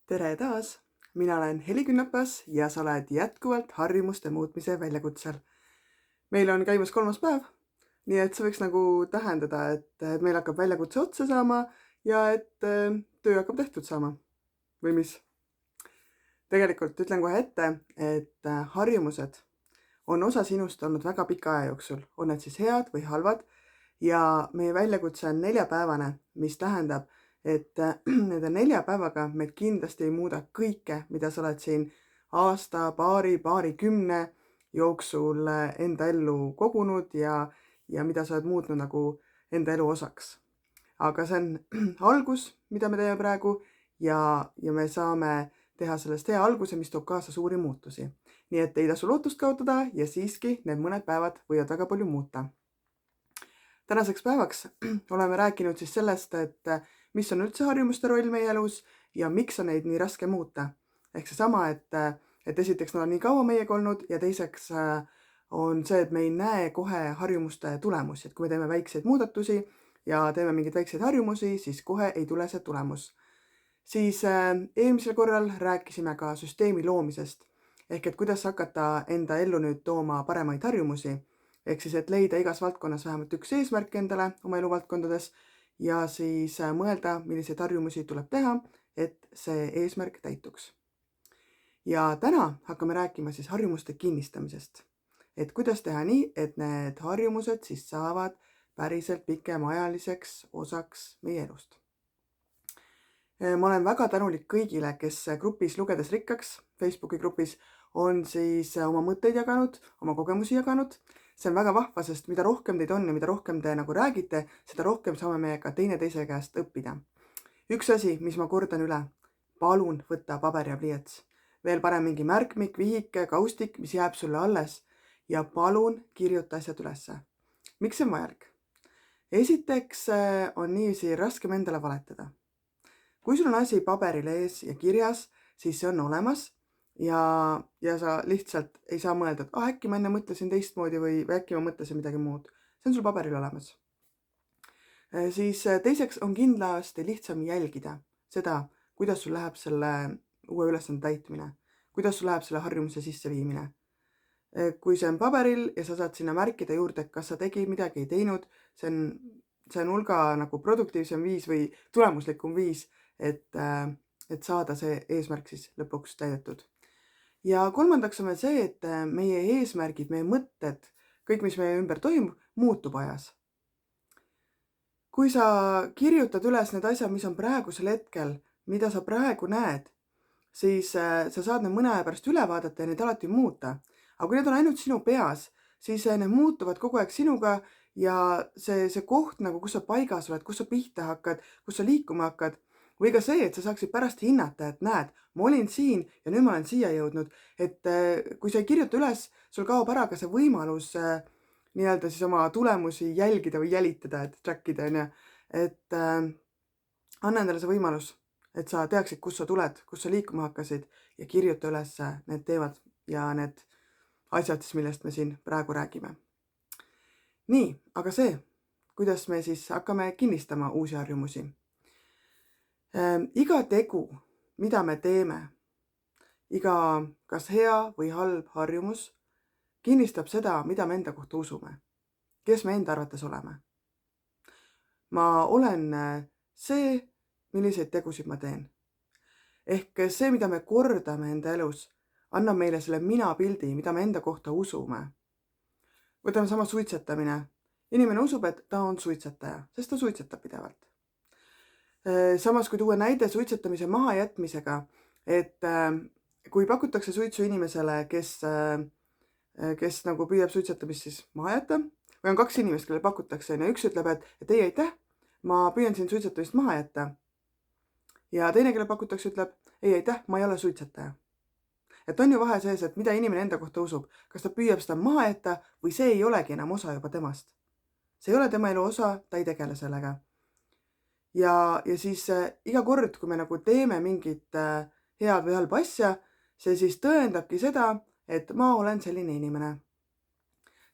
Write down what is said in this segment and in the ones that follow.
Tere taas! Mina olen Heli Künnapas ja sa oled jätkuvalt harjumuste muutmise väljakutsel. Meil on käimas 3. päev, nii et see võiks nagu tähendada, et meil hakkab väljakutse otsa saama ja et töö hakkab tehtud saama. Või mis? Tegelikult ütlen kohe ette, et harjumused on osa sinust olnud väga pika aja jooksul, on need siis head või halvad, ja meie väljakutse on 4-päevane, mis tähendab, et nende 4 päevaga me kindlasti ei muuda kõike, mida sa oled siin aasta, paarikümne jooksul enda ellu kogunud ja mida sa oled muutnud nagu enda elu osaks. Aga see on algus, mida me teeme praegu ja me saame teha sellest hea alguse, mis toob kaasa suuri muutusi. Nii et ei tasu lootust kaotada ja siiski need mõned päevad võivad väga palju muuta. Tänaseks päevaks oleme rääkinud siis sellest, et mis on üldse harjumuste roll meie elus ja miks on neid nii raske muuta. Ehk seesama, et esiteks nad on nii kaua meiega olnud ja teiseks on see, et me ei näe kohe harjumuste tulemusi. Et kui me teeme väikseid muudatusi ja teeme mingeid väikseid harjumusi, siis kohe ei tule see tulemus. Siis eelmisel korral rääkisime ka süsteemi loomisest. Ehk et kuidas hakata enda ellu nüüd tooma paremaid harjumusi. Ehk siis, et leida igas valdkonnas vähemalt üks eesmärk endale oma eluvaldkondades ja siis mõelda, milliseid harjumusi tuleb teha, et see eesmärk täituks. Ja täna hakkame rääkima siis harjumuste kinnistamisest. Et kuidas teha nii, et need harjumused siis saavad päriselt pikemaajaliseks osaks meie elust. Ma olen väga tänulik kõigile, kes grupis Lugedes rikkaks, Facebooki grupis, on siis oma mõtteid jaganud, oma kogemusi jaganud. See on väga vahva, sest mida rohkem teid on ja mida rohkem te nagu räägite, seda rohkem saame me ka teineteise käest õppida. Üks asi, mis ma kordan üle, palun võtta paber ja pliiats. Veel parem mingi märkmik, vihike, kaustik, mis jääb sulle alles ja palun kirjuta asjad ülesse. Miks see on vajalik? Esiteks on niiviisi raskem endale valetada. Kui sul on asi paberil ees ja kirjas, siis see on olemas ja sa lihtsalt ei saa mõelda, et äkki ma enne mõtlesin teistmoodi või äkki ma mõtlesin midagi muud. See on sul paberil olemas. Siis teiseks on kindlasti lihtsam jälgida seda, kuidas sul läheb selle uue ülesande täitmine, kuidas sul läheb selle harjumuse sisseviimine. Kui see on paberil ja sa saad sinna märkida juurde, kas sa tegid midagi, ei teinud, see on hulga nagu produktiivsem viis või tulemuslikum viis, et saada see eesmärk siis lõpuks täidetud. Ja kolmandaks on veel see, et meie eesmärgid, meie mõtted, kõik, mis meie ümber toimub, muutub ajas. Kui sa kirjutad üles need asjad, mis on praegusel hetkel, mida sa praegu näed, siis sa saad need mõne aja pärast üle vaadata ja neid alati muuta. Aga kui need on ainult sinu peas, siis need muutuvad kogu aeg sinuga ja see koht, nagu, kus sa paigas oled, kus sa pihta hakkad, kus sa liikuma hakkad, või ka see, et sa saaksid pärast hinnata, et näed, ma olin siin ja nüüd ma olen siia jõudnud, et kui sa ei kirjuta üles, sul kaob ära ka see võimalus nii-öelda siis oma tulemusi jälgida või jälitada, et trackida, et anna endale see võimalus, et sa teaksid, kus sa tuled, kus sa liikuma hakkasid ja kirjuta üles need teemad ja need asjad, millest me siin praegu räägime. Nii, aga see, kuidas me siis hakkame kinnistama uusi harjumusi. Iga tegu, mida me teeme, iga kas hea või halb harjumus, kinnistab seda, mida me enda kohta usume, kes me enda arvates oleme. Ma olen see, milliseid tegusid ma teen. Ehk see, mida me kordame enda elus, annab meile selle mina-pildi, mida me enda kohta usume. Võtame sama suitsetamine. Inimene usub, et ta on suitsetaja, sest ta suitsetab pidevalt. Samas, kui tuua näide suitsetamise mahajätmisega, et kui pakutakse suitsu inimesele, kes nagu püüab suitsetamist siis maha jätta, või on 2 inimest, kellele pakutakse, ja üks ütleb, et ei aitäh, ma püüan siin suitsetamist maha jätta. Ja teine, kelle pakutakse, ütleb, ei aitäh, ma ei ole suitsetaja. Et on ju vahe sees, et mida inimene enda kohta usub, kas ta püüab seda maha jätta või see ei olegi enam osa juba temast. See ei ole tema elu osa, ta ei tegele sellega. Ja siis iga kord, kui me nagu teeme mingit head või halba asja, see siis tõendabki seda, et ma olen selline inimene.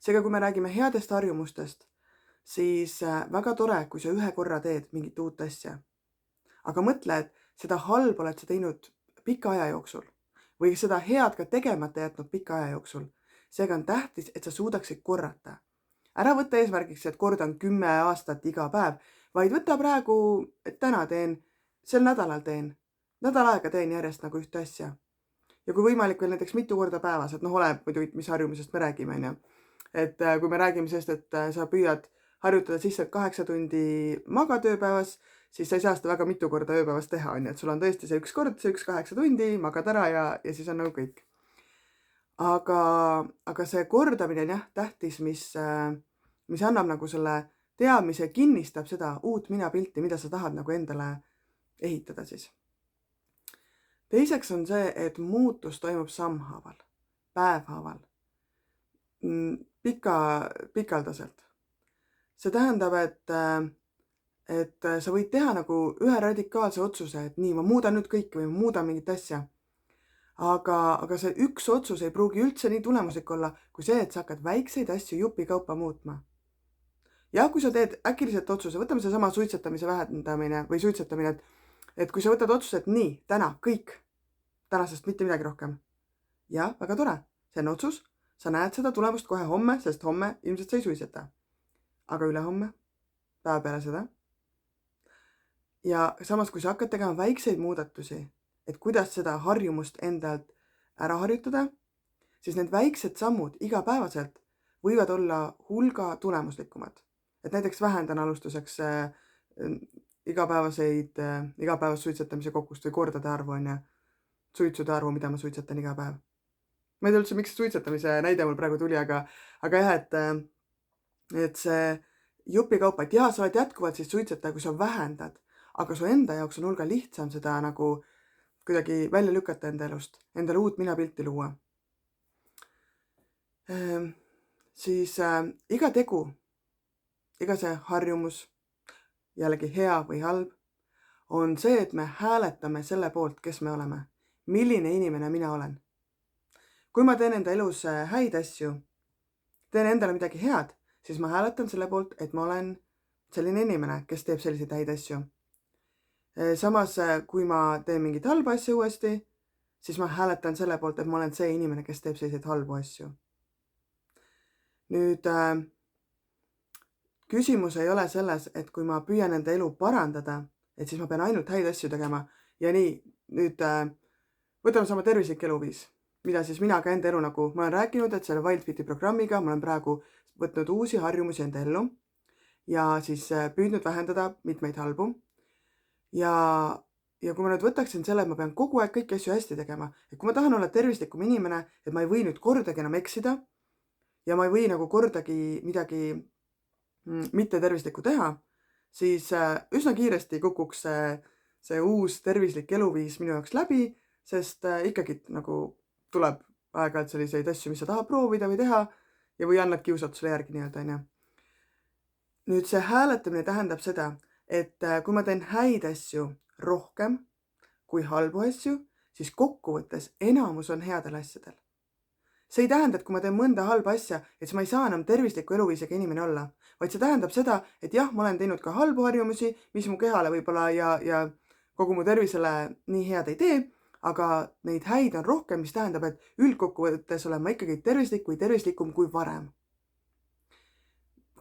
Seega, kui me räägime headest harjumustest, siis väga tore, kui sa ühe korra teed mingit uut asja. Aga mõtle, et seda halba oled sa teinud pika aja jooksul või seda head ka tegemata jätnud pika aja jooksul. Seega on tähtis, et sa suudaksid korrata. Ära võtta eesmärgiks, et kordan 10 aastat iga päev, vaid võta praegu, et täna teen, sel nädalal teen, nädal aega teen järjest nagu ühte asja. Ja kui võimalik veel näiteks mitu korda päevas, et oleneb muidugi, mis harjumusest me räägime, on ju. Et kui me räägime sellest, et sa püüad harjutada sisse 8 tundi magad ööpäevas, siis sa ei saa seda väga mitu korda ööpäevas teha, on ju, et sul on tõesti see üks kord, see 8 tundi, magad ära ja siis on nagu kõik. Aga see kordamine on jah tähtis, mis annab nagu selle teadmise, kinnistab seda uut minapilti, mida sa tahad nagu endale ehitada siis. Teiseks on see, et muutus toimub sammhaaval, päevhaaval, pikaldaselt. See tähendab, et sa võid teha nagu ühe radikaalse otsuse, et nii, ma muudan nüüd kõike või ma muudan mingit asja. Aga see üks otsus ei pruugi üldse nii tulemuslik olla, kui see, et sa hakkad väikseid asju jupikaupa muutma. Ja kui sa teed äkiliselt otsuse, võtame see sama suitsetamise vähendamine või suitsetamine, et kui sa võtad otsuse, et nii, täna kõik, tänasest mitte midagi rohkem. Ja, väga tore, see on otsus, sa näed seda tulemust kohe homme, sest homme ilmselt sa ei suitseta. Aga ülehomme, päeva peale seda. Ja samas, kui sa hakkad tegema väikseid muudatusi, et kuidas seda harjumust endalt ära harjutada, siis need väiksed sammud igapäevaselt võivad olla hulga tulemuslikumad. Et näiteks vähendan alustuseks igapäevast suitsetamise kokkust või kordade arvu on ja suitsude arvu, mida ma suitsetan iga päev. Ma ei tea üldse, miks suitsetamise näide mul praegu tuli, aga jah, et see jupikaupa, et sa oled jätkuvalt siis suitsetaja, kui sa vähendad, aga su enda jaoks on hulga lihtsam seda nagu kuidagi välja lükata enda elust, endale uut minapilti luua. Siis iga tegu, iga see harjumus, jällegi hea või halb, on see, et me hääletame selle poolt, kes me oleme. Milline inimene mina olen. Kui ma teen enda elus häid asju, teen endale midagi head, siis ma hääletan selle poolt, et ma olen selline inimene, kes teeb selliseid häid asju. Samas, kui ma teen mingit halba asja uuesti, siis ma hääletan selle poolt, et ma olen see inimene, kes teeb selliseid halbu asju. Nüüd, küsimus ei ole selles, et kui ma püüan enda elu parandada, et siis ma pean ainult häid asju tegema ja nii, nüüd võtame sama tervislik eluviis, mida siis mina ka enda elu nagu, ma olen rääkinud, et selle WildFiti programmiga ma olen praegu võtnud uusi harjumusi enda ellu ja siis püüdnud vähendada mitmeid halbu. Ja kui ma nüüd võtaksin selle, et ma pean kogu aeg kõiki asju hästi tegema, et kui ma tahan olla tervislikum inimene, et ma ei või nüüd kordagi enam eksida ja ma ei või nagu kordagi midagi mitte tervislikku teha, siis üsna kiiresti kukuks see uus tervislik eluviis minu jaoks läbi, sest ikkagi nagu tuleb aeg-ajalt selliseid asju, mis sa tahad proovida või teha ja või annad kiusad sulle järgi nii-öelda, on ju. Nüüd see hääletamine tähendab seda, et kui ma teen häid asju rohkem kui halbu asju, siis kokkuvõttes enamus on headel asjadel. See ei tähenda, et kui ma teen mõnda halba asja, et siis ma ei saa enam tervisliku eluviisiga inimene olla, vaid see tähendab seda, et jah, ma olen teinud ka halbu harjumusi, mis mu kehale võib-olla ja kogu mu tervisele nii head ei tee, aga neid häid on rohkem, mis tähendab, et üldkokkuvõttes olen ma ikkagi tervislik või tervislikum kui varem.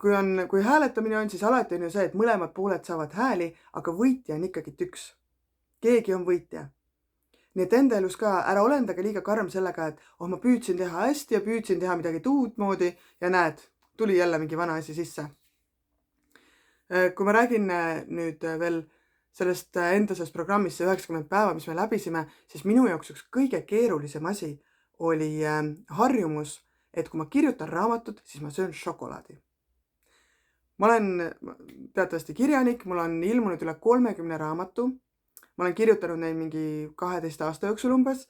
Kui hääletamine on, siis alati on ju see, et mõlemad pooled saavad hääli, aga võitja on ikkagi üks. Keegi on võitja. Nii et enda elus ka ära olendage liiga karm sellega, et ma püüdsin teha hästi ja püüdsin teha midagi uut moodi ja näed, tuli jälle mingi vana asi sisse. Kui ma räägin nüüd veel sellest endasest programmist, see 90 päeva, mis me läbisime, siis minu jaoks üks kõige keerulisem asi oli harjumus, et kui ma kirjutan raamatut, siis ma söön šokolaadi. Ma olen teatavasti kirjanik, mul on ilmunud üle 30 raamatu. Ma olen kirjutanud neid mingi 12 aasta jooksul umbes.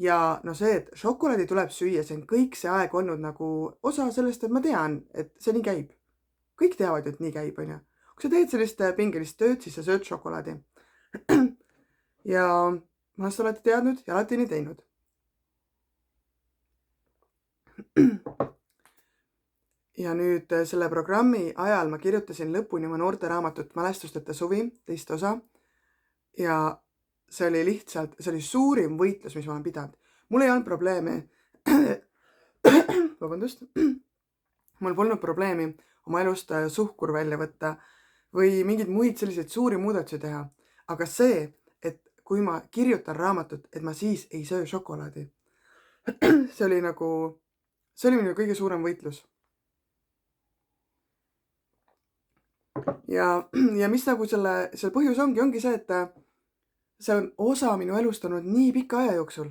Ja see, et šokolaadi tuleb süüa, see on kõik see aeg olnud nagu osa sellest, et ma tean, et see nii käib. Kõik teavad, et nii käib, on ju. Kui sa teed sellist pingelist tööd, siis sa sööd šokolaadi. Ja ma olen seda alati teadnud ja alati nii teinud. Ja nüüd selle programmi ajal ma kirjutasin lõpuni oma noorte raamatut Mälestusteta suvi, teist osa. Ja see oli lihtsalt, see oli suurim võitlus, mis ma olen pidanud. Mul ei olnud probleemi, vabandust, mul polnud probleemi oma elust suhkur välja võtta või mingeid muid selliseid suuri muudatusi teha. Aga see, et kui ma kirjutan raamatut, et ma siis ei söö šokolaadi, see oli minu kõige suurem võitlus. Ja mis selle põhjus ongi see, et see on osa minu elust olnud nii pika aja jooksul.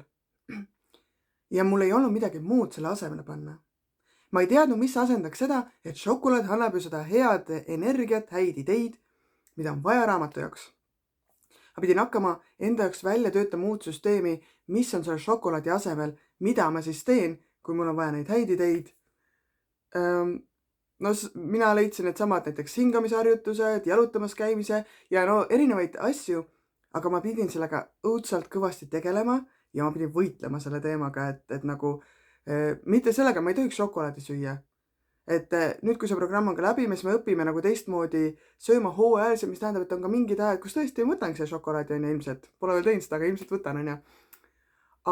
Ja mul ei olnud midagi muud selle asemele panna. Ma ei teadnud, mis asendaks seda, et šokolaad annab ju seda head energiat, häid ideid, mida on vaja raamatu jaoks. Ma pidin hakkama enda jaoks välja töötama uut süsteemi, mis on selle šokolaadi asemel, mida ma siis teen, kui mul on vaja neid häid ideid. Mina leidsin needsamad näiteks hingamisharjutused, jalutamas käimise ja erinevaid asju, aga ma pidin sellega õudselt kõvasti tegelema ja ma pidin võitlema selle teemaga, et mitte sellega ma ei tohiks šokolaadi süüa. Et nüüd, kui see programm on ka läbi, siis me õpime teistmoodi sööma hooajaliselt, mis tähendab, et on ka mingid ajad, kus tõesti võtangi see šokolaadi, on ilmselt. Pole veel teinud seda, aga ilmselt võtan, on.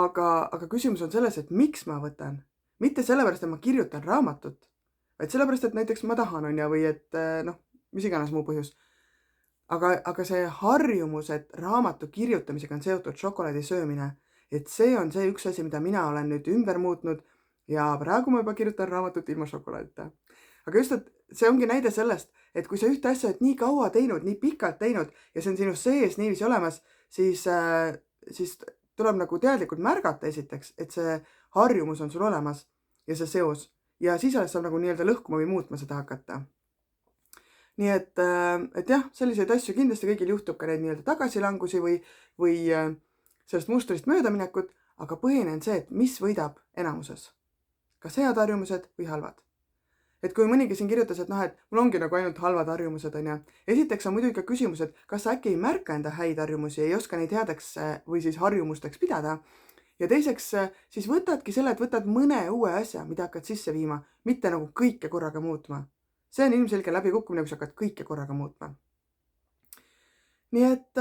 Aga küsimus on selles, et miks ma võtan? Mitte sellepärast, et ma kirjutan raamatut, vaid sellepärast, et näiteks ma tahan, on. Või et mis iganes muu põhjus. Aga see harjumus, et raamatu kirjutamisega on seotud šokolaadi söömine, et see on see üks asi, mida mina olen nüüd ümber muutnud ja praegu ma juba kirjutan raamatut ilma šokolaadita. Aga just, et see ongi näide sellest, et kui sa ühte asja oled nii kaua teinud, nii pikalt teinud ja see on sinu sees niiviisi olemas, siis tuleb teadlikult märgata esiteks, et see harjumus on sul olemas ja see seos. Ja siis alles saab nii-öelda lõhkuma või muutma seda hakata. Nii et jah, selliseid asju kindlasti kõigil juhtub ka neid nii-öelda tagasilangusi või sellest mustrist möödaminekut, aga põhiline on see, et mis võidab enamuses. Kas head harjumused või halvad. Et kui mõnigi siin kirjutas, et mul ongi ainult halvad harjumused, on. Esiteks on muidugi ka küsimus, et kas sa äkki ei märka enda häid harjumusi, ei oska neid headeks või siis harjumusteks pidada. Ja teiseks siis võtadki selle, et võtad mõne uue asja, mida hakkad sisse viima, mitte kõike korraga muutma. See on ilmselge läbikukkumine, kui sa hakkad kõike korraga muutma. Nii et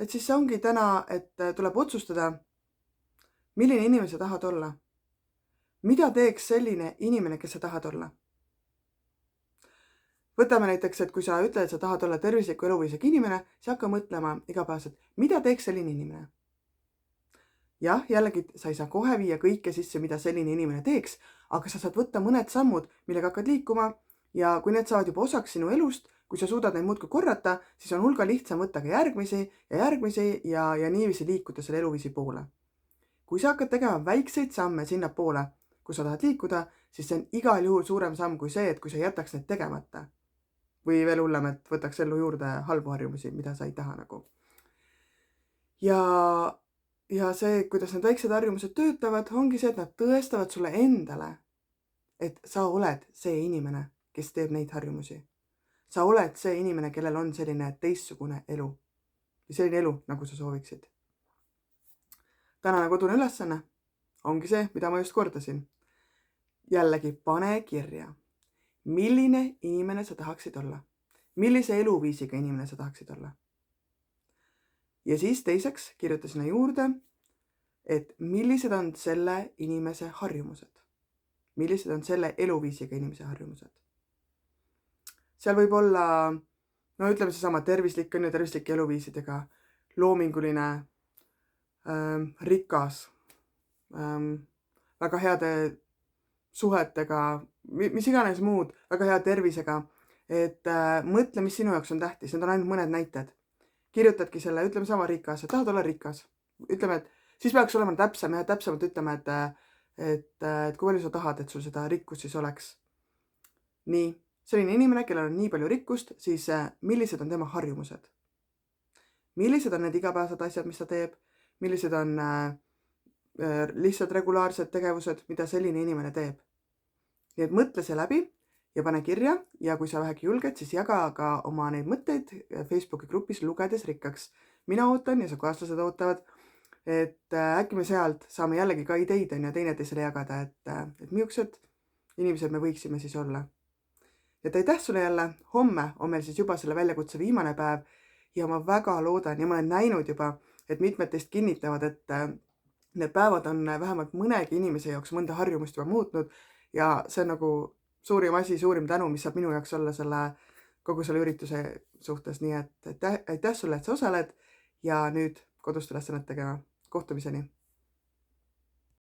siis see ongi täna, et tuleb otsustada, milline inimene sa tahad olla. Mida teeks selline inimene, kes sa tahad olla? Võtame näiteks, et kui sa ütled, et sa tahad olla tervisliku eluviisiga inimene, siis hakka mõtlema igapäevaselt, mida teeks selline inimene? Jah, jällegi sa ei saa kohe viia kõike sisse, mida selline inimene teeks, aga sa saad võtta mõned sammud, millega hakkad liikuma ja kui need saavad juba osaks sinu elust, kui sa suudad neid muudkui korrata, siis on hulga lihtsam võtta ka järgmisi ja niiviisi liikuda selle eluviisi poole. Kui sa hakkad tegema väikseid samme sinna poole, kui sa tahad liikuda, siis see on igal juhul suurem samm kui see, et kui sa jätaks need tegemata. Või veel hullem, et võtaks ellu juurde halbu harjumusi, mida sa ei taha . Ja see, kuidas need väiksed harjumused töötavad, ongi see, et nad tõestavad sulle endale, et sa oled see inimene, kes teeb neid harjumusi. Sa oled see inimene, kellel on selline teistsugune elu. Või selline elu, nagu sa sooviksid. Tänane kodune ülesanne ongi see, mida ma just kordasin. Jällegi pane kirja, milline inimene sa tahaksid olla. Millise eluviisiga inimene sa tahaksid olla. Ja siis teiseks kirjuta sinna juurde, et millised on selle inimese harjumused. Millised on selle eluviisiga inimese harjumused. Seal võib olla, ütleme seesama tervislik on ja tervislike eluviisidega, loominguline, rikas, väga heade suhetega, mis iganes muud, väga hea tervisega, et mõtle, mis sinu jaoks on tähtis, need on ainult mõned näited. Kirjutadki selle, ütleme sama rikas, et tahad olla rikas. Ütleme, et siis peaks olema täpsem ja täpsemalt ütleme, et kui palju sa tahad, et sul seda rikkust siis oleks. Nii, selline inimene, kellel on nii palju rikkust, siis millised on tema harjumused? Millised on need igapäevased asjad, mis ta teeb? Millised on lihtsalt regulaarsed tegevused, mida selline inimene teeb? Nii et mõtle see läbi ja pane kirja ja kui sa vähegi julged, siis jaga ka oma neid mõtteid Facebooki grupis lugedes rikkaks. Mina ootan ja su kaaslased ootavad, et äkki me sealt saame jällegi ka ideid ja teineteisele jagada, et millised inimesed me võiksime siis olla. Et aitäh sulle jälle, homme on meil siis juba selle väljakutse viimane päev ja ma väga loodan ja ma olen näinud juba, et mitmed teist kinnitavad, et need päevad on vähemalt mõnegi inimese jaoks mõnda harjumust juba muutnud ja see on nagu suurim asi, suurim tänu, mis saab minu jaoks olla kogu selle ürituse suhtes, nii et aitäh sulle, et sa osaled ja nüüd kodust ülesannet tegema. Kohtumiseni!